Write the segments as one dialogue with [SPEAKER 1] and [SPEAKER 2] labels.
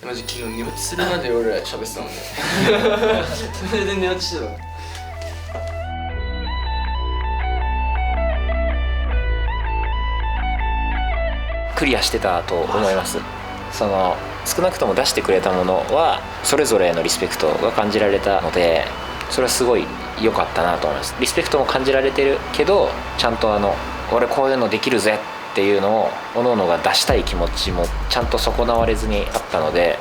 [SPEAKER 1] マジ昨日寝落ちするまで俺ら喋ってたもんねそれで寝落ちしてた。
[SPEAKER 2] クリアしてたと思います。その少なくとも出してくれたものはそれぞれへのリスペクトが感じられたので、それはすごい良かったなと思います。リスペクトも感じられてるけど、ちゃんと俺こういうのできるぜっていうのを各々が出したい気持ちもちゃんと損なわれずにあったので、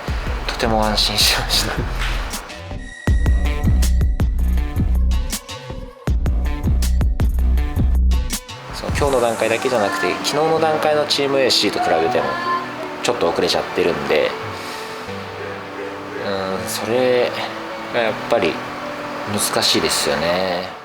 [SPEAKER 2] とても安心しましたその今日の段階だけじゃなくて、昨日の段階のチーム AC と比べてもちょっと遅れちゃってるんで、それがやっぱり難しいですよね。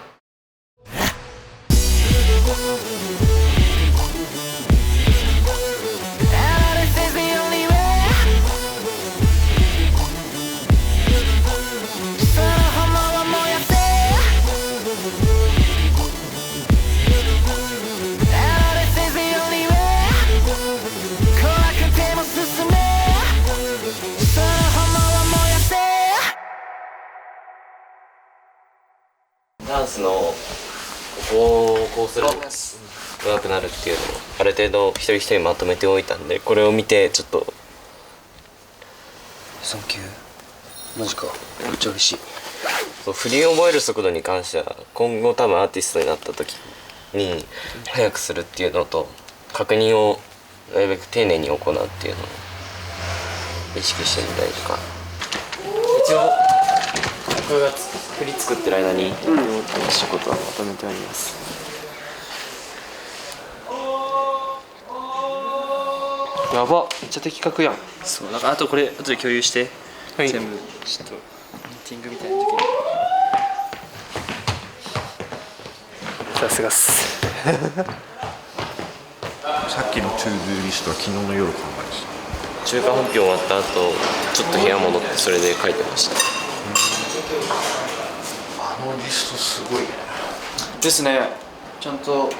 [SPEAKER 3] ダンスのこうすると上手くなるっていうのをある程度一人一人まとめておいたんで、これを見てちょっと
[SPEAKER 1] サンキュー。マジか、めっちゃ嬉しい。
[SPEAKER 3] そう、振り覚える速度に関しては今後多分アーティストになった時に早くするっていうのと、確認をなるべく丁寧に行うっていうのを意識してみたりとか。
[SPEAKER 1] 一応僕が振り作ってる間に仕事はまとめてあります。やば、めっちゃ的確やん。
[SPEAKER 4] そうだから、あとこれ後で共有して、
[SPEAKER 1] はい、
[SPEAKER 4] 全部ちょっとミーティングみたいな時に。さすがっす
[SPEAKER 5] さっきのトゥードゥーリストは昨日の夜考えました。
[SPEAKER 3] 中華発表終わった後ちょっと部屋戻ってそれで書いてました。
[SPEAKER 5] あのリストすごいね。
[SPEAKER 1] ですね。ちゃんと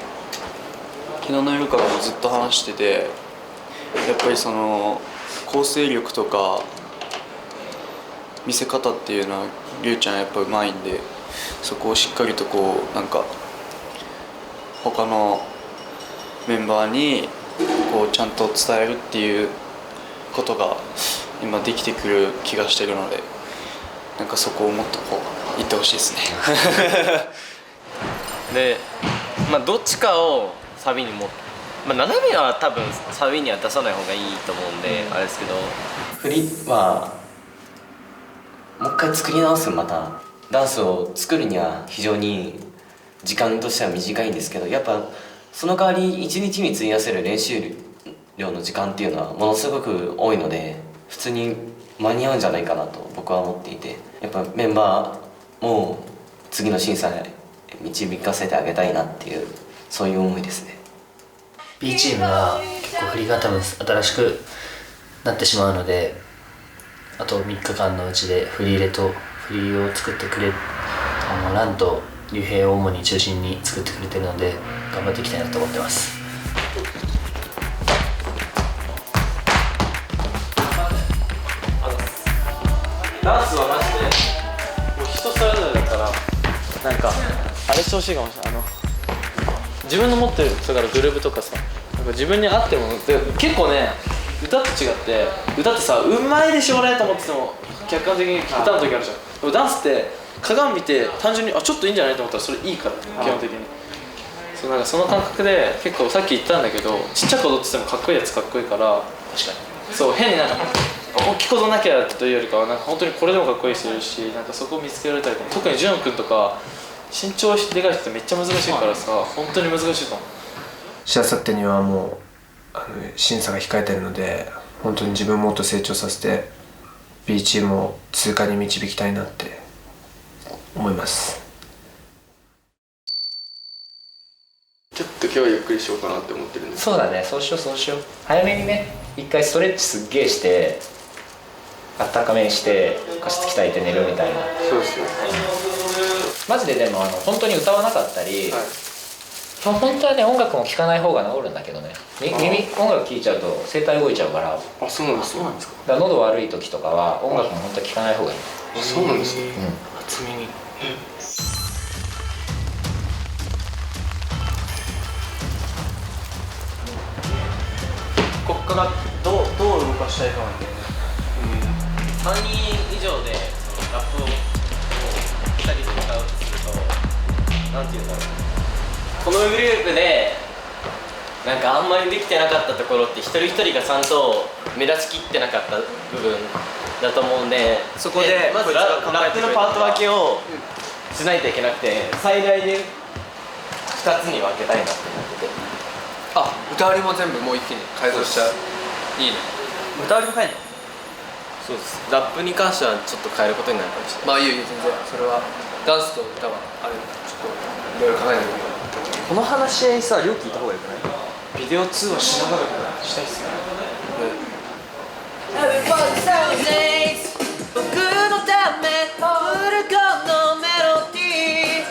[SPEAKER 1] 昨日の夜からもずっと話してて、やっぱりその構成力とか見せ方っていうのはりゅうちゃんやっぱうまいんで、そこをしっかりとこうなんか他のメンバーにこうちゃんと伝えるっていうことが今できてくる気がしてるので、なんかそこをもっとこう言ってほしいですね
[SPEAKER 3] で、どっちかをサビに斜めは多分サビには出さない方がいいと思うんで、あれですけど、
[SPEAKER 6] 振りはもう一回作り直す、またダンスを作るには非常に時間としては短いんですけど、やっぱその代わり一日に費やせる練習量の時間っていうのはものすごく多いので、普通に間に合うんじゃないかなと僕は思っていて、やっぱメンバーも次の審査へ導かせてあげたいなっていう、そういう思いですね。
[SPEAKER 4] B チームは結構振りが多分新しくなってしまうので、あと3日間のうちで振り入れと振りを作ってくれ、ランと竜兵を主に中心に作ってくれてるので、頑張っていきたいなと思ってます。
[SPEAKER 1] ダンスはマジでもう人それぞれだから、なんかあれしてほしいかもしれない。自分の持ってるだからグルーヴとかさ、なんか自分に合ってるもので、結構ね歌と違って、歌ってさうまいでしょ俺と思ってても客観的に歌の時あるじゃん。でもダンスって鏡見て単純にちょっといいんじゃないと思ったらそれいいから、基本的に。そう、なんかその感覚で結構さっき言ったんだけど、ちっちゃく踊っててもかっこいいやつかっこいいから、確かにそう変になんか大きく踊らなきゃというよりかは、なんか本当にこれでもかっこいい人いるし、なんかそこを見つけられたりとか、特にジュン君とか身長でかい人ってめっちゃ難しいからさ、本当に難しいと思う。
[SPEAKER 7] しあさってにはもう審査が控えてるので、本当に自分もっと成長させて B チームを通過に導きたいなって思います。
[SPEAKER 1] ちょっと今日はゆっくりしようかなって思ってるんです。
[SPEAKER 2] そうだね、そうしよう早めにね、一回ストレッチすっげえしてあったかめにして加湿鍛えて寝るみたいな。
[SPEAKER 1] そうですね。
[SPEAKER 2] マジででも本当に歌わなかったり、まあ、本当はね音楽も聴かない方が治るんだけどね、音楽聴いちゃうと声帯動いちゃうから、だか
[SPEAKER 7] あ、そうなんですか。
[SPEAKER 2] ら喉悪い時とかは音楽も本当は聴かない方がいい。
[SPEAKER 7] そうなんですね。初耳。
[SPEAKER 1] こっからどう動かしたいかなんだよね。3人以上でそのラップを2人で歌うとすると、なんていうんだろう、このグループでなんかあんまりできてなかったところって一人一人がちゃんと目立ちきってなかった部分だと思うんで、
[SPEAKER 7] そこで
[SPEAKER 1] まずラップのパート分けをしないといけなくて、最大で2つに分けたいなって思ってて。
[SPEAKER 7] あ、歌割りも全部もう一気に改造しちゃう。いいね。
[SPEAKER 1] 歌割りも変えんの？そうです。ラップに関してはちょっと変えることになるかもしれない。
[SPEAKER 7] まあいいよいいよ、全然。それはダンスと歌はあれちょっといろいろ考えないといけない。
[SPEAKER 1] この話し合いさ、量聞いた方がよくない？
[SPEAKER 7] ビデオ通話しながらしたいっすよね。
[SPEAKER 8] 僕のためフルコのメロディー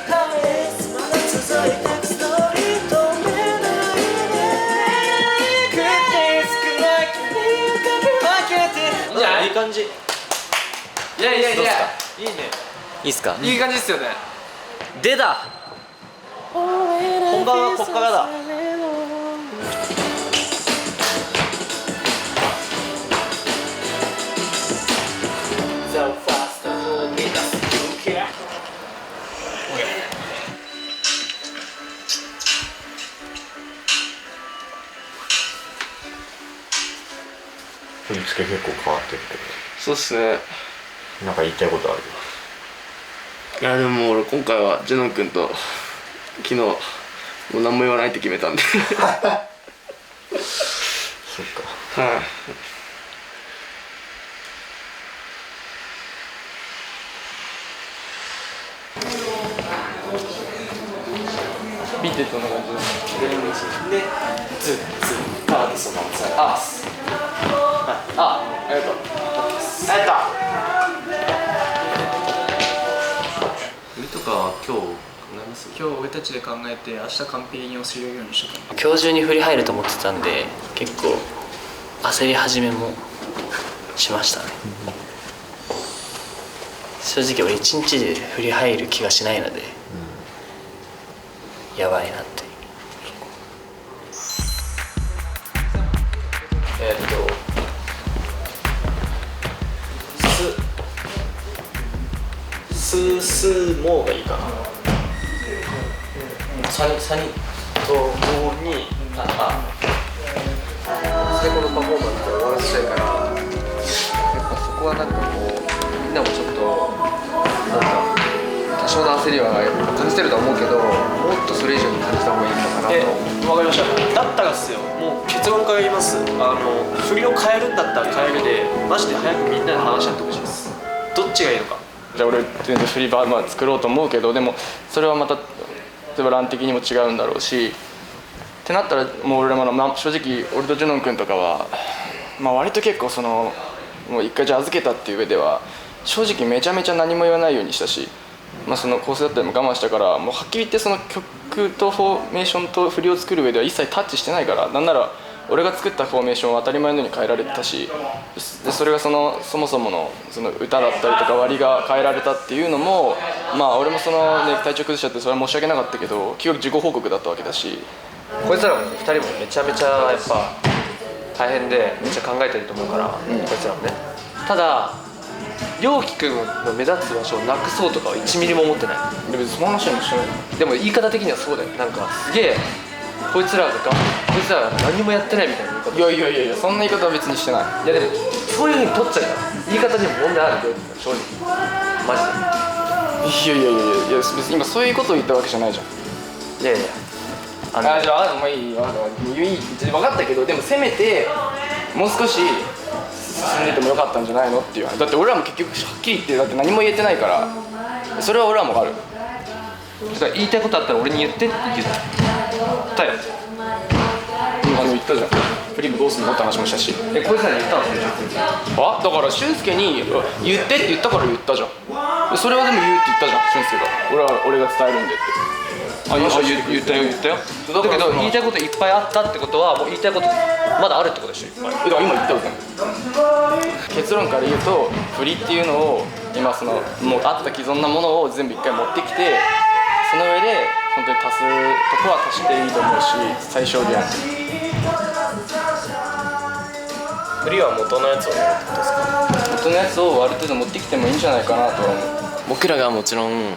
[SPEAKER 8] まだ続いてくストーリー止めないでくって少ない君をかけ分けて。
[SPEAKER 1] じゃあいい感じ。
[SPEAKER 7] いやいやいや、
[SPEAKER 1] どうっすか？
[SPEAKER 7] いいね。
[SPEAKER 1] いいっすか？
[SPEAKER 7] いい感じですよね。
[SPEAKER 1] でだ。本番はこっからだ。
[SPEAKER 5] 振り付け結構変わってるけ
[SPEAKER 9] そうっすね。
[SPEAKER 5] ど、なんか言いたいことある？
[SPEAKER 9] いやでも俺今回はジュノン君と昨日もう何も言わないって決めたんで
[SPEAKER 5] そっか。
[SPEAKER 9] はい、
[SPEAKER 7] 見てどんな感じですか？
[SPEAKER 1] で、ツーパーティソンのサイアース。
[SPEAKER 7] ありがとう。
[SPEAKER 1] 海とかは今日考えます？
[SPEAKER 7] 今日俺たちで考えて明日完璧に教えるようにしとく。
[SPEAKER 4] 今日中に振り入ると思ってたんで結構焦り始めもしましたね。正直俺1日で振り入る気がしないので、やばいなって。
[SPEAKER 1] スモーがいいかな。サニとモーに
[SPEAKER 7] 最高のパフォーマンスを終わらせたいから、やっぱそこはなんかこうみんなもちょっとなんか多少の焦りは感じてると思うけど、もっとそれ以上に感じた方がいいのかなと。
[SPEAKER 1] わかりました。だったらっすよ、もう結論から言います。振りを変えるんだったら変えるで、マジで早くみんなで話し合ってほしいです。どっちがいいのか。
[SPEAKER 9] じゃあ俺全然振り場、作ろうと思うけど、でもそれはまた例えば欄的にも違うんだろうしってなったら、もう俺らも正直俺とジュノン君とかは、割と結構そのもう一回じゃあ預けたっていう上では正直めちゃめちゃ何も言わないようにしたし、その構成だったりも我慢したから、もうはっきり言ってその曲とフォーメーションと振りを作る上では一切タッチしてないから、なんなら俺が作ったフォーメーションは当たり前のように変えられてたし、でそれがそもそものその歌だったりとか割りが変えられたっていうのも、俺もその、ね、体調崩しちゃってそれは申し訳なかったけど、結局自己報告だったわけだし、
[SPEAKER 7] こいつらも2人もめちゃめちゃやっぱ大変でめっちゃ考えてると思うから、こいつらもね。ただ陽輝くんの目立つ場所をなくそうとかは1ミリも思ってない。
[SPEAKER 9] で別にその話もしてない。
[SPEAKER 7] でも言い方的にはそうだよ。なんかすげえこいつらが何もやってないみたいな言い方。
[SPEAKER 9] いやそんな言い方は別にしてない。
[SPEAKER 7] いやでもそういう風に取っちゃうから言い方にも問題あるよ正直マジで。
[SPEAKER 9] いや別に今そういうことを言ったわけじゃないじゃん。
[SPEAKER 7] いやいや
[SPEAKER 9] じゃあもういい分かったけど、でもせめてもう少し進んでてもよかったんじゃないのっていう。だって俺らも結局はっきり言ってだって何も言えてないから、それは俺らも分かる。
[SPEAKER 7] だから言いたいことあったら俺に言ってって言ったよ。
[SPEAKER 9] 言ったじゃん。フリームどうすんのって話もしたし。
[SPEAKER 7] こいつらに言ったの？
[SPEAKER 9] だから俊介に言ってって言ったから言ったじゃん。それはでも言うって言ったじゃん俊介が。俺が伝えるんでって。言ったよだけど言いたいこといっぱいあったってことはもう言いたいことまだあるってことでしょいっぱい。だから今言ったよ結論から言うと振りっていうのを今そのもうあった既存なものを全部一回持ってきてその上で本当に足すとこは足していいと思うし最小限
[SPEAKER 3] 振りは元のやつをやるってことですか？
[SPEAKER 9] 元のやつをある程度持ってきてもいいんじゃないかなとは思う。
[SPEAKER 6] 僕らがもちろん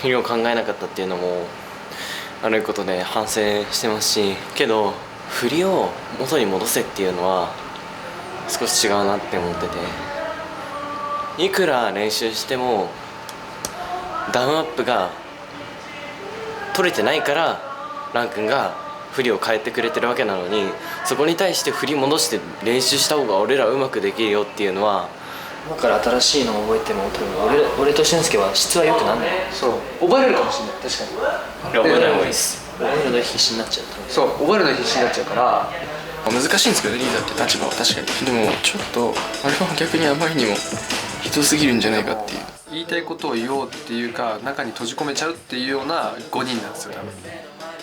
[SPEAKER 6] 振りを考えなかったっていうのも悪いことで反省してますしけど振りを元に戻せっていうのは少し違うなって思ってていくら練習してもダウンアップが取れてないからラン君が振りを変えてくれてるわけなのにそこに対して振り戻して練習した方が俺らうまくできるよっていうのは
[SPEAKER 4] 今から新しいのを覚えても多分俺と俊介は質は良くなんない。
[SPEAKER 9] そう覚えれるかもしれない確かに。
[SPEAKER 6] 覚えない方がいいです
[SPEAKER 4] 覚えるの必死になっちゃう。
[SPEAKER 9] そう覚えるの必死になっちゃうから難しいんですけどリーダーって立場は確かにでもちょっとあれは逆にあまりにもひどすぎるんじゃないかっていう言いたいことを言おうっていうか中に閉じ込めちゃうっていうような5人なんですよ多分。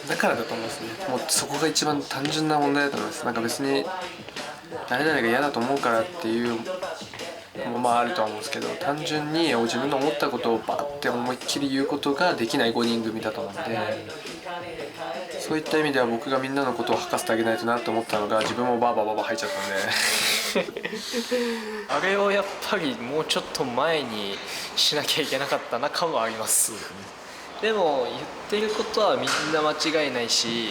[SPEAKER 9] だからだと思うんですね。もうそこが一番単純な問題だと思います。なんか別に誰々が嫌だと思うからっていうのもまああるとは思うんですけど単純に自分の思ったことをバーって思いっきり言うことができない5人組だと思うんでそういった意味では僕がみんなのことを吐かせてあげないとなと思ったのが自分もバーバー吐いちゃったんで
[SPEAKER 10] あれをやっぱりもうちょっと前にしなきゃいけなかったな感はあります。でも言ってることはみんな間違いないし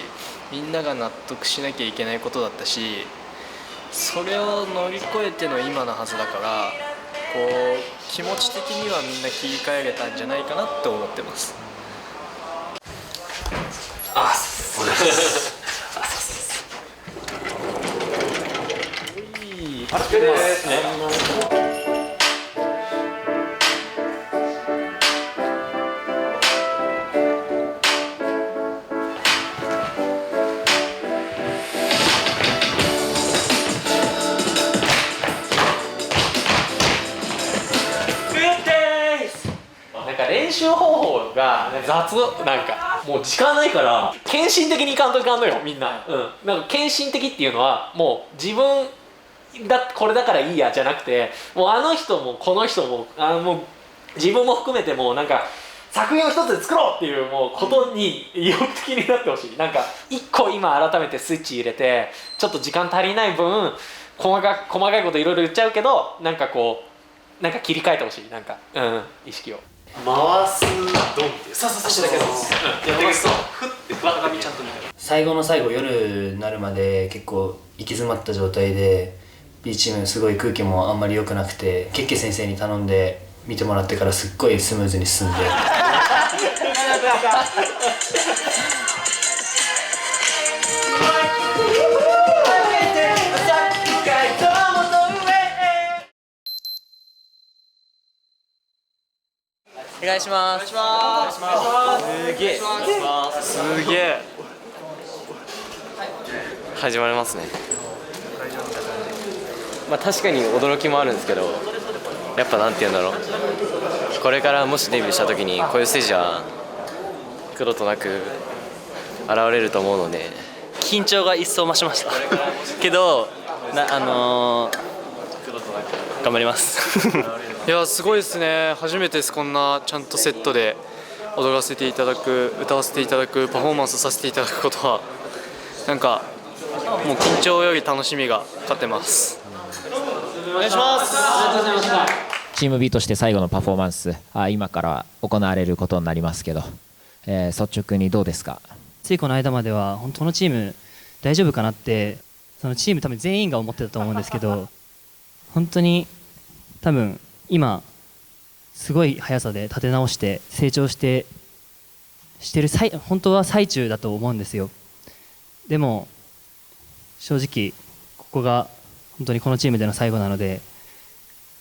[SPEAKER 10] みんなが納得しなきゃいけないことだったしそれを乗り越えての今のはずだからこう気持ち的にはみんな切り替えれたんじゃないかなって思ってます。
[SPEAKER 1] なんか練習方法が雑なんかもう時間ないから献身的にいかんといかんのよみんな。なんか献身的っていうのはもう自分だこれだからいいやじゃなくてもうあの人もこの人ももう自分も含めてもうなんか作品を一つで作ろうっていうもうことに意欲的になってほしい。なんか一個今改めてスイッチ入れてちょっと時間足りない分細かいこといろいろ言っちゃうけどなんかこうなんか切り替えてほしいなんか意識を。回すドンってさだけどやってくるとふってふわっとちゃんと見た
[SPEAKER 4] 最後の最後夜になるまで結構行き詰まった状態で B チームすごい空気もあんまり良くなくてケッケ先生に頼んで見てもらってからすっごいスムーズに進んで
[SPEAKER 8] お願いします。
[SPEAKER 1] すげえ
[SPEAKER 6] 始まりますね。まあ確かに驚きもあるんですけどやっぱなんて言うんだろうこれからもしデビューした時にこういうステージは苦労となく現れると思うので
[SPEAKER 8] 緊張が一層増しましたけど頑張ります
[SPEAKER 10] いやすごいですね。初めてですこんなちゃんとセットで踊らせていただく歌わせていただくパフォーマンスさせていただくことはなんかもう緊張より楽しみが勝ってます。
[SPEAKER 8] お願いします。
[SPEAKER 2] チーム B として最後のパフォーマンス今から行われることになりますけど、率直にどうですか？
[SPEAKER 11] ついこの間までは本当このチーム大丈夫かなってそのチーム多分全員が思ってたと思うんですけど本当に多分今すごい速さで立て直して成長してる本当は最中だと思うんですよ。でも正直ここが本当にこのチームでの最後なので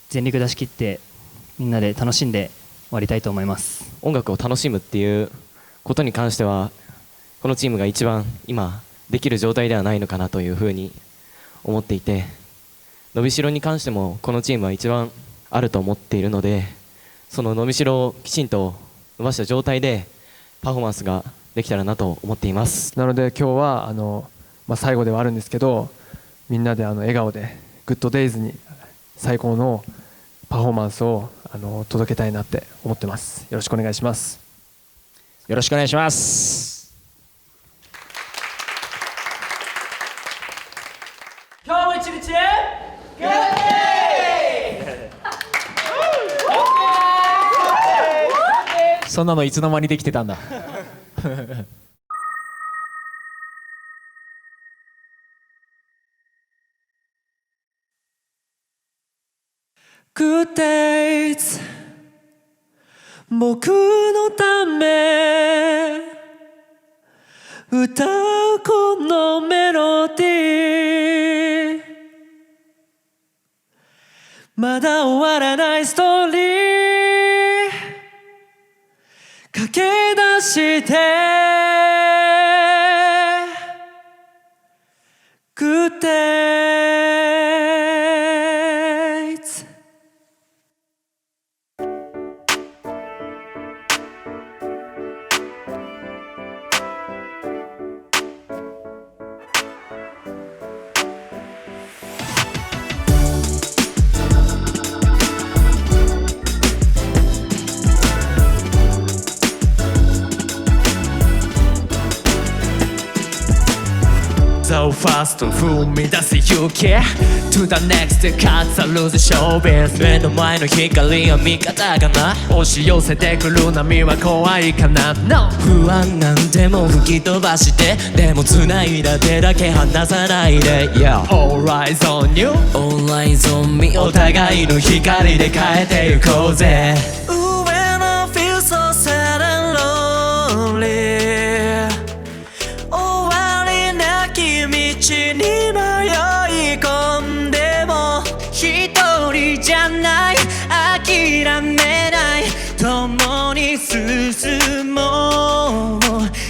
[SPEAKER 11] 全力出し切ってみんなで楽しんで終わりたいと思います。
[SPEAKER 6] 音楽を楽しむっていうことに関してはこのチームが一番今できる状態ではないのかなというふうに思っていて伸びしろに関してもこのチームは一番あると思っているのでその伸びしろをきちんと伸ばした状態で
[SPEAKER 12] パフォーマンスができたらなと思っています。
[SPEAKER 7] なので今日は最後ではあるんですけど、みんなで笑顔でグッドデイズに最高のパフォーマンスを届けたいなって思ってます。よろしくお願いします。
[SPEAKER 2] よろしくお願いします。
[SPEAKER 8] 今日も一日グッデイ。
[SPEAKER 2] そんなのいつの間にできてたんだ。
[SPEAKER 8] Good days 僕のため歌うこのメロディー、まだ終わらないストーリー駆け出して Good days。So fast 踏み出す勇気 To the next 飾るぜショービズ、目の前の光は味方かな、押し寄せてくる波は怖いかな、no! 不安なんても吹き飛ばして、でも繋いだ手だけ離さないで、yeah. All eyes on you All eyes on me お互いの光で変えてゆこうぜ。 When I feel so sad and lonely、道に迷い込んでも一人じゃない、諦めない、共に進もう、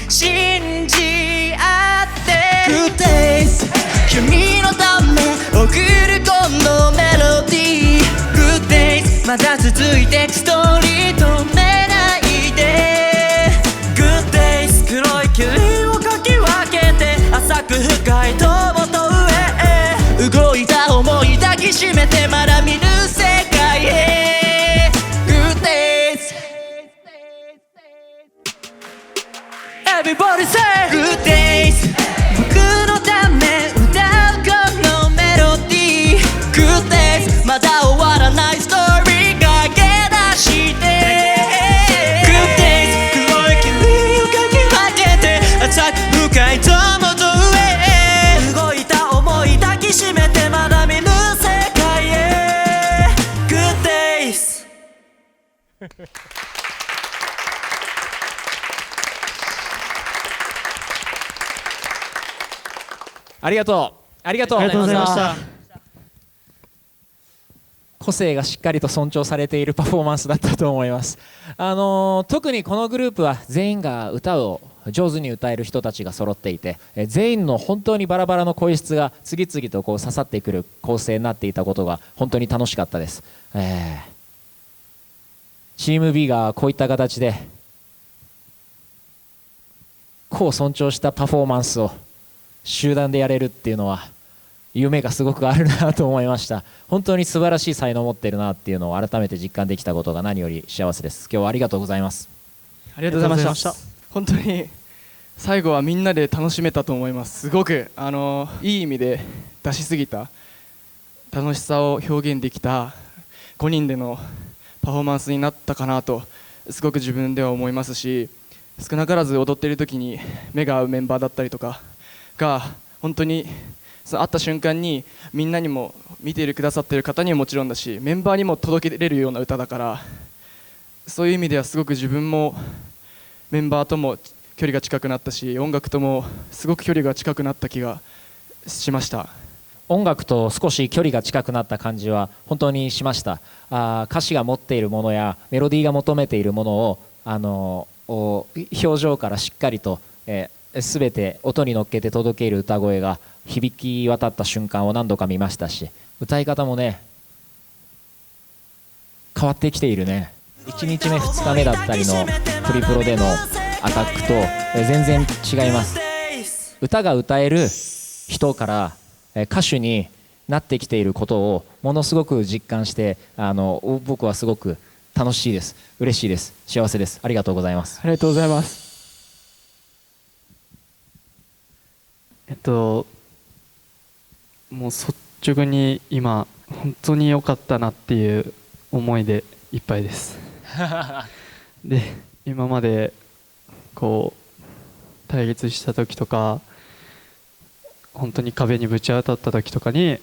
[SPEAKER 8] 信じ合って Good days 君のため送るこのメロディー Good days まだ続いてくストーリー止めないで Good days 黒い霧をかき分けて浅く深い塔と上へ動いた想い抱きしめてまだ見ぬ世界へ Good days Everybody say Good days 僕のため歌うこのメロディー Good days まだ終わらないストーリー駆け出して Good days 黒い霧をかき分けて浅く深い塔と上へ動いた想い抱きしめてまだ見ぬ世界へ Good days
[SPEAKER 2] ありがとう。ありがとう。
[SPEAKER 11] ありがとうございました。
[SPEAKER 2] 個性がしっかりと尊重されているパフォーマンスだったと思います。特にこのグループは全員が歌を上手に歌える人たちが揃っていて、全員の本当にバラバラの声質が次々とこう刺さってくる構成になっていたことが本当に楽しかったです。チーム B がこういった形で個を尊重したパフォーマンスを集団でやれるっていうのは夢がすごくあるなと思いました。本当に素晴らしい才能を持っているなっていうのを改めて実感できたことが何より幸せです。今日はありがとうございます。
[SPEAKER 9] ありがとうございました。本当に最後はみんなで楽しめたと思います。すごくいい意味で出しすぎた楽しさを表現できた5人でのパフォーマンスになったかなとすごく自分では思いますし、少なからず踊っている時に目が合うメンバーだったりとかが本当に会った瞬間にみんなにも見ているくださっている方にももちろんだし、メンバーにも届けれるような歌だから、そういう意味ではすごく自分もメンバーとも距離が近くなったし、音楽ともすごく距離が近くなった気がしました。
[SPEAKER 2] 音楽と少し距離が近くなった感じは本当にしました。歌詞が持っているものやメロディーが求めているものを表情からしっかりと全て音に乗っけて届ける歌声が響き渡った瞬間を何度か見ましたし、歌い方もね変わってきているね。1日目2日目だったりのプリプロでのアタックと全然違います。歌が歌える人から歌手になってきていることをものすごく実感して、僕はすごく楽しいです。嬉しいです。幸せです。ありがとうございます。
[SPEAKER 13] ありがとうございます。もう率直に今本当に良かったなっていう思いでいっぱいですで今までこう対立した時とか本当に壁にぶち当たった時とかに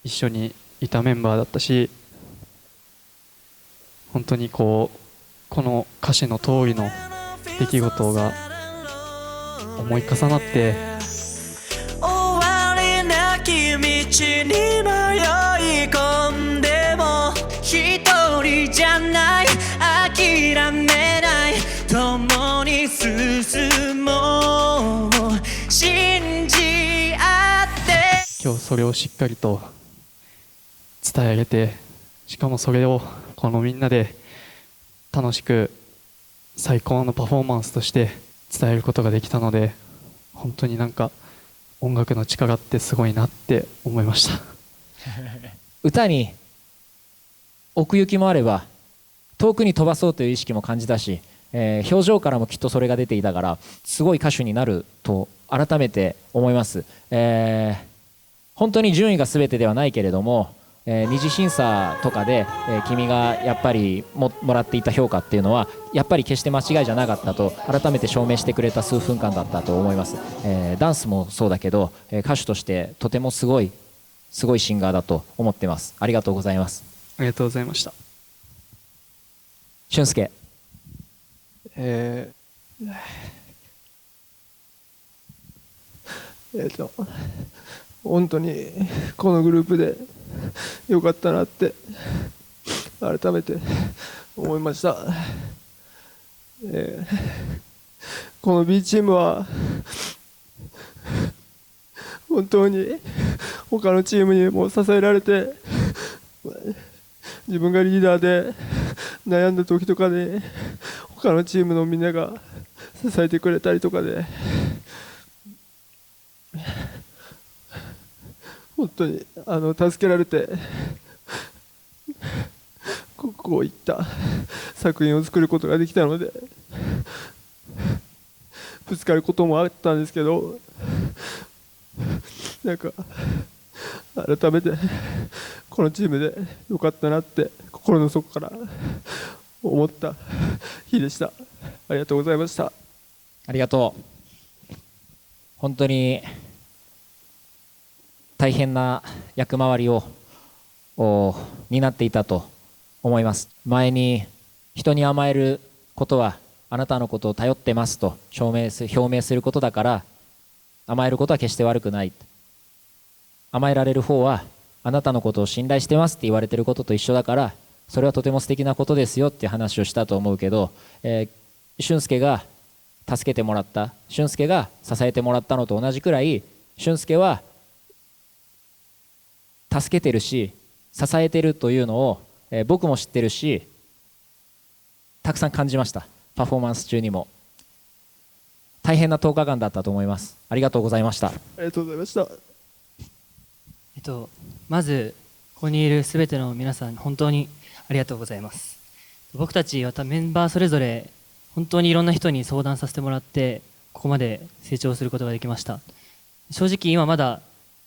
[SPEAKER 13] 一緒にいたメンバーだったし、本当にこの歌詞の通りの出来事が思い重なって、
[SPEAKER 8] 終わりなき道に迷い込んでも一人じゃない、諦めない、共に進もう、信じ合って
[SPEAKER 13] 今日それをしっかりと伝え上げて、しかもそれをこのみんなで楽しく最高のパフォーマンスとして伝えることができたので、本当になんか音楽の力ってすごいなって思いました
[SPEAKER 2] 歌に奥行きもあれば遠くに飛ばそうという意識も感じたし、表情からもきっとそれが出ていたから、すごい歌手になると改めて思います。本当に順位が全てではないけれども、二次審査とかで、君がやっぱりもらっていた評価っていうのはやっぱり決して間違いじゃなかったと改めて証明してくれた数分間だったと思います。ダンスもそうだけど、歌手としてとてもすごいシンガーだと思ってます。ありがとうございます。
[SPEAKER 13] ありがとうございました。
[SPEAKER 2] 俊介、
[SPEAKER 7] 本当にこのグループでよかったなって改めて思いました。この B チームは本当に他のチームにも支えられて、自分がリーダーで悩んだ時とかで他のチームのみんなが支えてくれたりとかで、本当に助けられてこういった作品を作ることができたので、ぶつかることもあったんですけど、なんか改めてこのチームでよかったなって心の底から思った日でした。ありがとうございました。
[SPEAKER 2] ありがとう。本当に大変な役回りを担っていたと思います。前に人に甘えることはあなたのことを頼ってますと表明することだから、甘えることは決して悪くない、甘えられる方はあなたのことを信頼してますって言われてることと一緒だから、それはとても素敵なことですよっていう話をしたと思うけど、俊介が助けてもらった、俊介が支えてもらったのと同じくらい、俊介は助けてるし支えてるというのを、僕も知ってるし、たくさん感じました。パフォーマンス中にも大変な10日間だったと思います。ありがとうございました。
[SPEAKER 7] ありがとうございました。
[SPEAKER 11] まずここにいるすべての皆さん、本当にありがとうございます。僕たちはメンバーそれぞれ本当にいろんな人に相談させてもらって、ここまで成長することができました。正直今まだ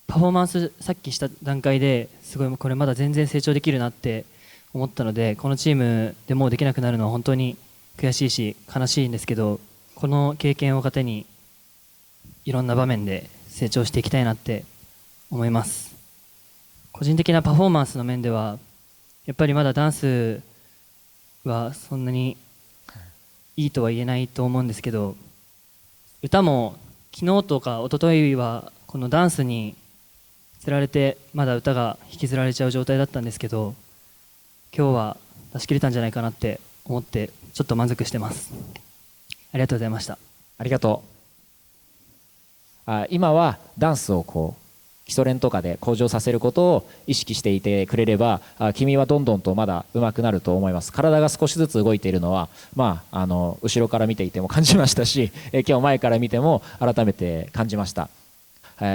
[SPEAKER 11] パフォーマンスさっきした段階ですごいこれまだ全然成長できるなって思ったので、このチームでもうできなくなるのは本当に悔しいし悲しいんですけど、この経験を糧にいろんな場面で成長していきたいなって思います。個人的なパフォーマンスの面ではやっぱりまだダンスはそんなにいいとは言えないと思うんですけど、歌も昨日とか一昨日はこのダンスにつられてまだ歌が引きずられちゃう状態だったんですけど、今日は出し切れたんじゃないかなって思ってちょっと満足してます。ありがとうございました。
[SPEAKER 2] ありがとう。今はダンスを基礎練とかで向上させることを意識していてくれれば、君はどんどんとまだ上手くなると思います。体が少しずつ動いているのは、後ろから見ていても感じましたし、今日前から見ても改めて感じました。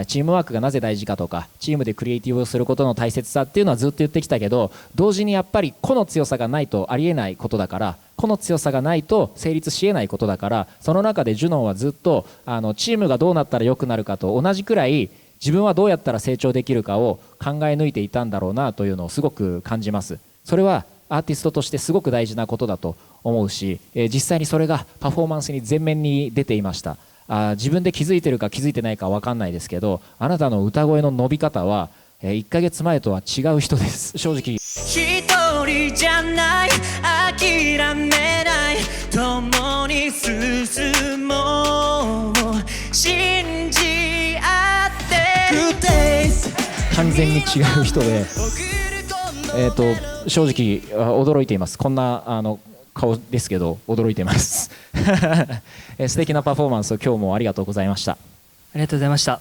[SPEAKER 2] チームワークがなぜ大事かとか、チームでクリエイティブをすることの大切さっていうのはずっと言ってきたけど、同時にやっぱり個の強さがないとありえないことだから、個の強さがないと成立しえないことだから、その中でジュノンはずっとチームがどうなったら良くなるかと同じくらい、自分はどうやったら成長できるかを考え抜いていたんだろうなというのをすごく感じます。それはアーティストとしてすごく大事なことだと思うし、実際にそれがパフォーマンスに前面に出ていました。自分で気づいてるか気づいてないか分かんないですけど、あなたの歌声の伸び方は1ヶ月前とは違う人です。正直
[SPEAKER 8] 一人じゃない諦めない共に進もう信じ合ってGood days
[SPEAKER 2] 完全に違う人で、正直驚いています。こんな顔ですけど驚いてます素敵なパフォーマンスを今日もありがとうございました。
[SPEAKER 11] ありがとうございました。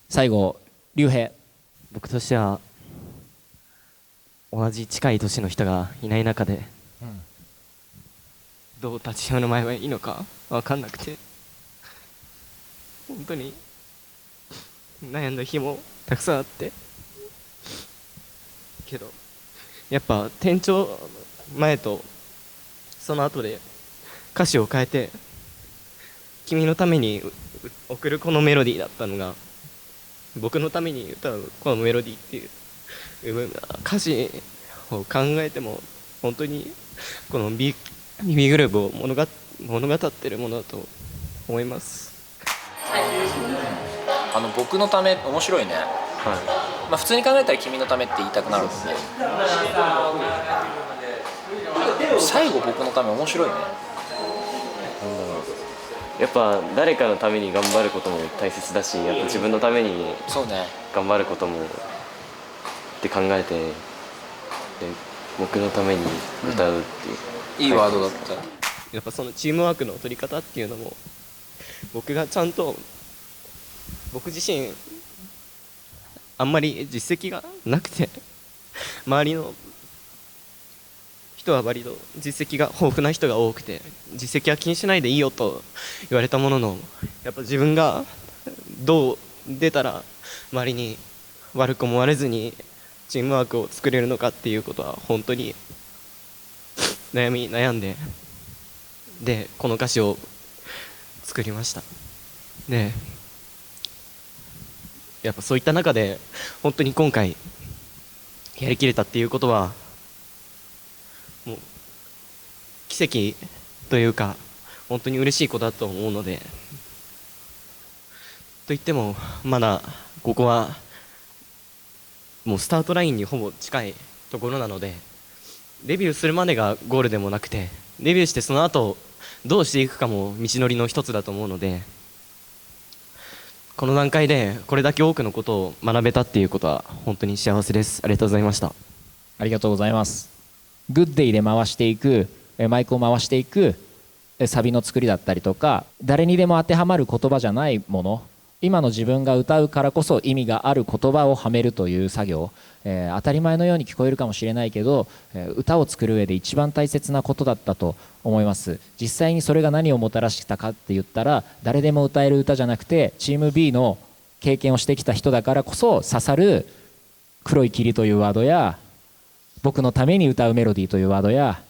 [SPEAKER 2] 最後、竜兵。
[SPEAKER 12] 僕としては同じ近い年の人がいない中で、どう立ち振る舞えばいいのか分かんなくて、本当に悩んだ日もたくさんあって、けどやっぱ転調前とその後で歌詞を変えて君のために送るこのメロディーだったのが、僕のために歌うこのメロディーっていう歌詞を考えても本当にこの B グループを物語ってるものだと思います。
[SPEAKER 2] 僕のため面白いね。普通に考えたら君のためって言いたくなるんで、最後僕のため面白いね。
[SPEAKER 3] やっぱ誰かのために頑張ることも大切だし、やっぱ自分のために頑張ることもって考えて、で僕のために歌うっていう、
[SPEAKER 2] いいワードだった。
[SPEAKER 12] やっぱそのチームワークの取り方っていうのも、僕がちゃんと僕自身あんまり実績がなくて、周りの人は割と実績が豊富な人が多くて、実績は気にしないでいいよと言われたものの、やっぱ自分がどう出たら周りに悪く思われずにチームワークを作れるのかっていうことは本当に悩んで、でこの歌詞を作りました。でやっぱそういった中で本当に今回やりきれたっていうことはもう奇跡というか本当に嬉しいことだと思うので、といってもまだここはもうスタートラインにほぼ近いところなので、デビューするまでがゴールでもなくて、デビューしてその後どうしていくかも道のりの一つだと思うので、この段階でこれだけ多くのことを学べたっていうことは本当に幸せです。ありがとうございました。
[SPEAKER 2] ありがとうございます。グッデイで回していく、マイクを回していくサビの作りだったりとか、誰にでも当てはまる言葉じゃないもの、今の自分が歌うからこそ意味がある言葉をはめるという作業、当たり前のように聞こえるかもしれないけど、歌を作る上で一番大切なことだったと思います。実際にそれが何をもたらしたかって言ったら、誰でも歌える歌じゃなくて、チーム B の経験をしてきた人だからこそ刺さる黒い霧というワードや、僕のために歌うメロディーというワードや、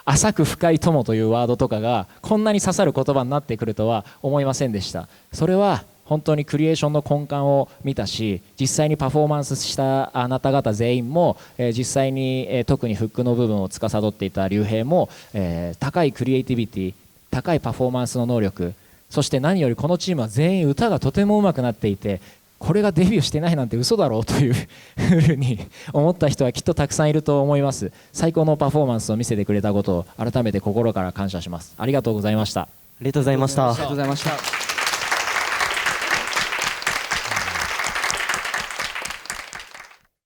[SPEAKER 2] 浅く深い友というワードとかがこんなに刺さる言葉になってくるとは思いませんでした。それは本当にクリエーションの根幹を見たし、実際にパフォーマンスしたあなた方全員も、実際に特にフックの部分を司っていた竜兵も、高いクリエイティビティ、高いパフォーマンスの能力、そして何よりこのチームは全員歌がとても上手くなっていて、これがデビューしてないなんて嘘だろうというふうに思った人はきっとたくさんいると思います。最高のパフォーマンスを見せてくれたことを改めて心から感謝します。ありがとうございました。
[SPEAKER 12] ありがとうございました。
[SPEAKER 11] ありがとうございました。
[SPEAKER 6] あ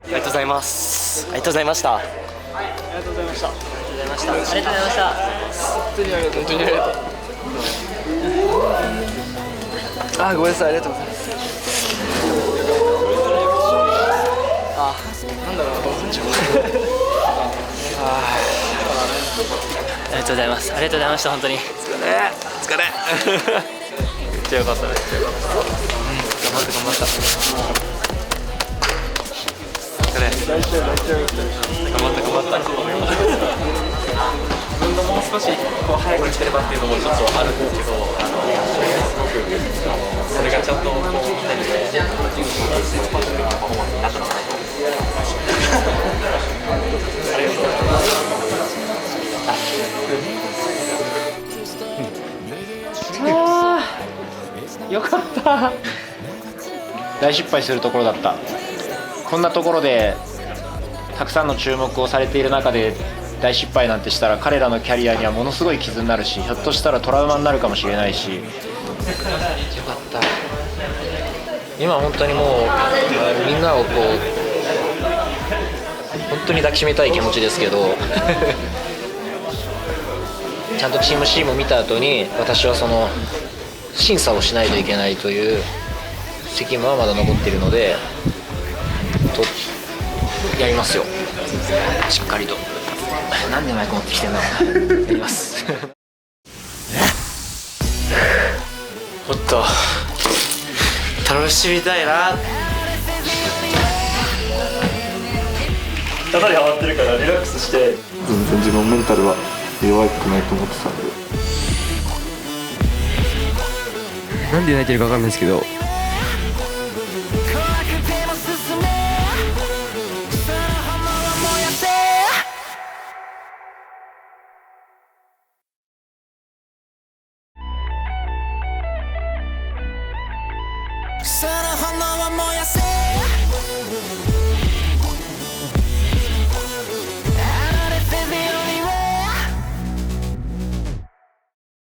[SPEAKER 6] りがとうございます。ありがとうございました。
[SPEAKER 9] ありがとうございました。ありがとうございました。
[SPEAKER 11] ありがとうございました。
[SPEAKER 9] 本当にありがとう。本当にありがとう。あ、ごめんなさい。ありがとうございます。
[SPEAKER 11] とうございます。ありがとうございました。本当に。
[SPEAKER 3] お疲れ。
[SPEAKER 1] めっちゃ良かったです。頑張って頑張った。お疲れ。頑張った。自分のもう少しこう早く来てればっていうのもちょっとあるんですけど、すごくそれがちゃんとこうみんなにね、パフォーマンスになったのかなと。ありがとうございます。
[SPEAKER 2] よかった。大失敗するところだった。こんなところでたくさんの注目をされている中で大失敗なんてしたら彼らのキャリアにはものすごい傷になるし、ひょっとしたらトラウマになるかもしれないし。よかった。今本当にもうみんなをこう本当に抱きしめたい気持ちですけどちゃんとチーム C も見た後に私はその審査をしないといけないという責務はまだ残っているのでやりますよ、しっかりと。なんでマイク持ってきてんだろうな。やります
[SPEAKER 1] もっと楽しみたいな。かなりハマってるからリラックスして。
[SPEAKER 5] 全然自分メンタルは弱くないと思ってたんで。
[SPEAKER 12] なんで泣いてるか分かんないですけど、
[SPEAKER 8] その炎を燃やせ